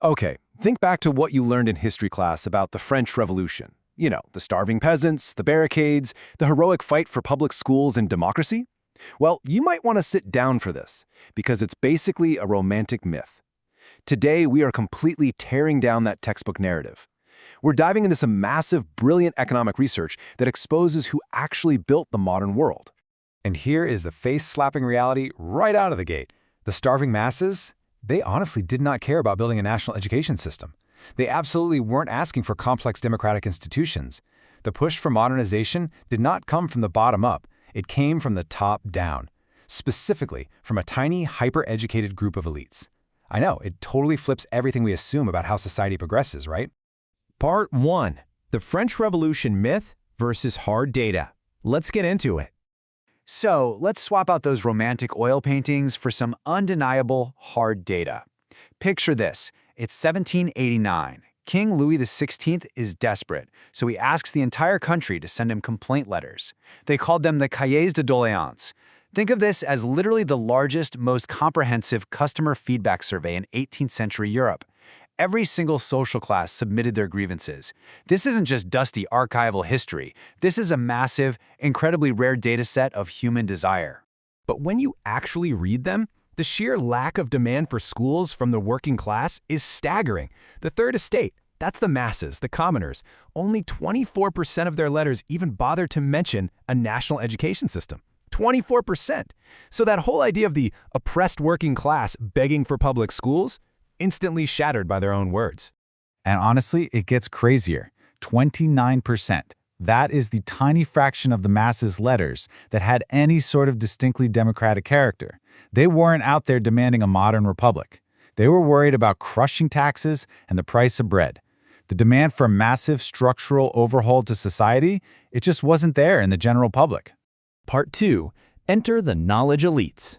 Okay, think back to what you learned in history class about the French Revolution. You know, the starving peasants, the barricades, the heroic fight for public schools and democracy. Well, you might want to sit down for this, because it's basically a romantic myth. Today, we are completely tearing down that textbook narrative. We're diving into some massive, brilliant economic research that exposes who actually built the modern world. And here is the face-slapping reality right out of the gate. The starving masses, they honestly did not care about building a national education system. They absolutely weren't asking for complex democratic institutions. The push for modernization did not come from the bottom up. It came from the top down, specifically from a tiny, hyper-educated group of elites. I know, it totally flips everything we assume about how society progresses, right? Part 1. The French Revolution myth versus hard data. Let's get into it. So, let's swap out those romantic oil paintings for some undeniable hard data. Picture this. It's 1789. King Louis XVI is desperate, so he asks the entire country to send him complaint letters. They called them the Cahiers de Doléances. Think of this as literally the largest, most comprehensive customer feedback survey in 18th century Europe. Every single social class submitted their grievances. This isn't just dusty archival history. This is a massive, incredibly rare data set of human desire. But when you actually read them, the sheer lack of demand for schools from the working class is staggering. The Third Estate, that's the masses, the commoners, only 24% of their letters even bother to mention a national education system. 24%. So that whole idea of the oppressed working class begging for public schools, instantly shattered by their own words. And honestly, it gets crazier. 29%. That is the tiny fraction of the masses' letters that had any sort of distinctly democratic character. They weren't out there demanding a modern republic. They were worried about crushing taxes and the price of bread. The demand for a massive structural overhaul to society, it just wasn't there in the general public. Part 2. Enter the knowledge elites.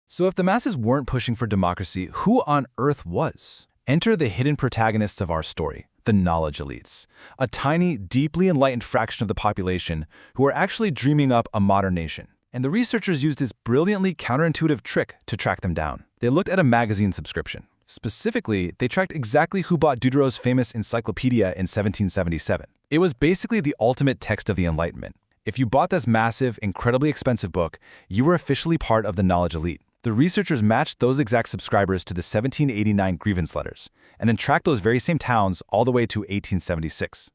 So if the masses weren't pushing for democracy, who on earth was? Enter the hidden protagonists of our story, the knowledge elites, a tiny, deeply enlightened fraction of the population who are actually dreaming up a modern nation. And the researchers used this brilliantly counterintuitive trick to track them down. They looked at a magazine subscription. Specifically, they tracked exactly who bought Diderot's famous Encyclopedia in 1777. It was basically the ultimate text of the Enlightenment. If you bought this massive, incredibly expensive book, you were officially part of the knowledge elite. The researchers matched those exact subscribers to the 1789 grievance letters, and then tracked those very same towns all the way to 1876.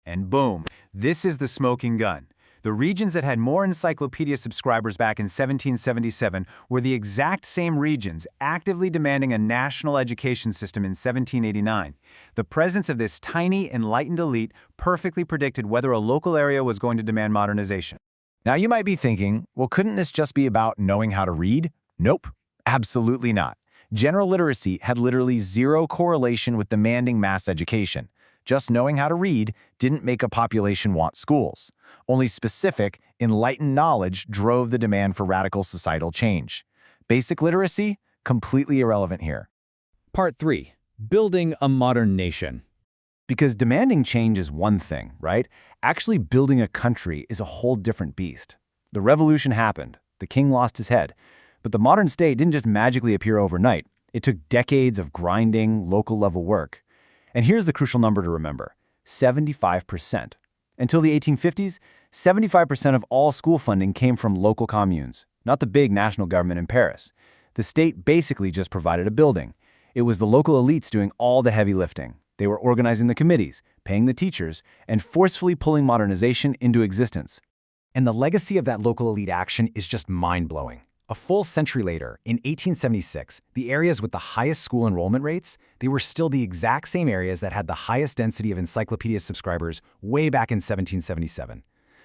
And boom, this is the smoking gun. The regions that had more encyclopedia subscribers back in 1777 were the exact same regions actively demanding a national education system in 1789. The presence of this tiny, enlightened elite perfectly predicted whether a local area was going to demand modernization. Now you might be thinking, well, couldn't this just be about knowing how to read? Nope, absolutely not. General literacy had literally zero correlation with demanding mass education. Just knowing how to read didn't make a population want schools. Only specific, enlightened knowledge drove the demand for radical societal change. Basic literacy? Completely irrelevant here. Part 3. Building a modern nation. Because demanding change is one thing, right? Actually building a country is a whole different beast. The revolution happened. The king lost his head. But the modern state didn't just magically appear overnight. It took decades of grinding, local-level work. And here's the crucial number to remember: 75%. Until the 1850s, 75% of all school funding came from local communes, not the big national government in Paris. The state basically just provided a building. It was the local elites doing all the heavy lifting. They were organizing the committees, paying the teachers, and forcefully pulling modernization into existence. And the legacy of that local elite action is just mind-blowing. A full century later, in 1876, the areas with the highest school enrollment rates, they were still the exact same areas that had the highest density of encyclopedia subscribers way back in 1777.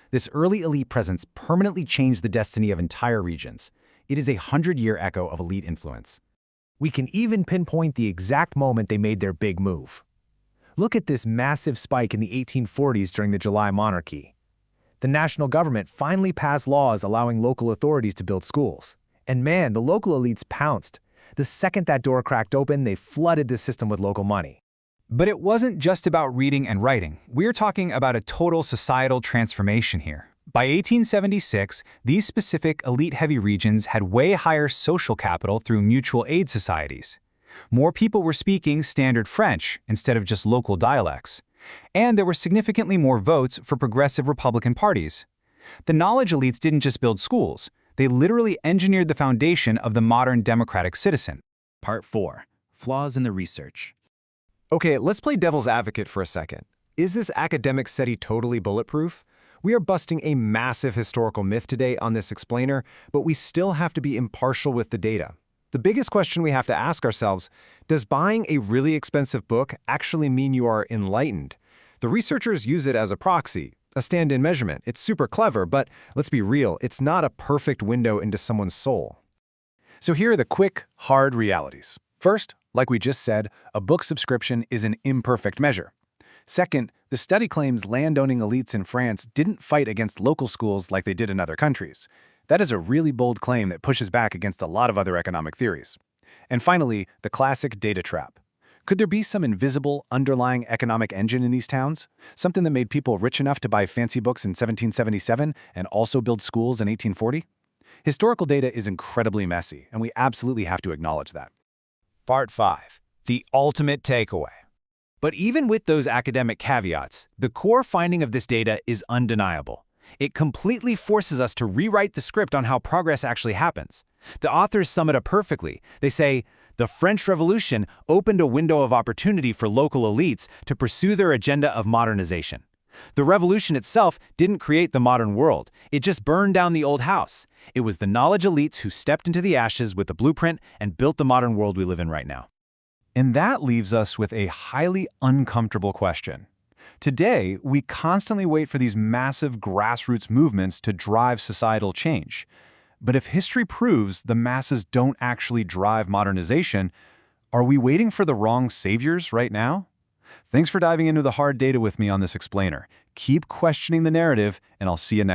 This early elite presence permanently changed the destiny of entire regions. It is a 100-year echo of elite influence. We can even pinpoint the exact moment they made their big move. Look at this massive spike in the 1840s during the July Monarchy. The national government finally passed laws allowing local authorities to build schools. And man, the local elites pounced. The second that door cracked open, they flooded the system with local money. But it wasn't just about reading and writing. We're talking about a total societal transformation here. By 1876, these specific elite-heavy regions had way higher social capital through mutual aid societies. More people were speaking standard French instead of just local dialects. And there were significantly more votes for progressive Republican parties. The knowledge elites didn't just build schools, they literally engineered the foundation of the modern democratic citizen. Part 4. Flaws in the research. Okay, let's play devil's advocate for a second. Is this academic SETI totally bulletproof? We are busting a massive historical myth today on this explainer, but we still have to be impartial with the data. The biggest question we have to ask ourselves, does buying a really expensive book actually mean you are enlightened? The researchers use it as a proxy, a stand-in measurement. It's super clever, but let's be real, it's not a perfect window into someone's soul. So here are the quick, hard realities. First, like we just said, a book subscription is an imperfect measure. Second, the study claims landowning elites in France didn't fight against local schools like they did in other countries. That is a really bold claim that pushes back against a lot of other economic theories. And finally, the classic data trap. Could there be some invisible, underlying economic engine in these towns? Something that made people rich enough to buy fancy books in 1777 and also build schools in 1840? Historical data is incredibly messy, and we absolutely have to acknowledge that. Part 5. The ultimate takeaway. But even with those academic caveats, the core finding of this data is undeniable. It completely forces us to rewrite the script on how progress actually happens. The authors sum it up perfectly. They say, the French Revolution opened a window of opportunity for local elites to pursue their agenda of modernization. The revolution itself didn't create the modern world. It just burned down the old house. It was the knowledge elites who stepped into the ashes with the blueprint and built the modern world we live in right now. And that leaves us with a highly uncomfortable question. Today, we constantly wait for these massive grassroots movements to drive societal change. But if history proves the masses don't actually drive modernization, are we waiting for the wrong saviors right now? Thanks for diving into the hard data with me on this explainer. Keep questioning the narrative, and I'll see you next time.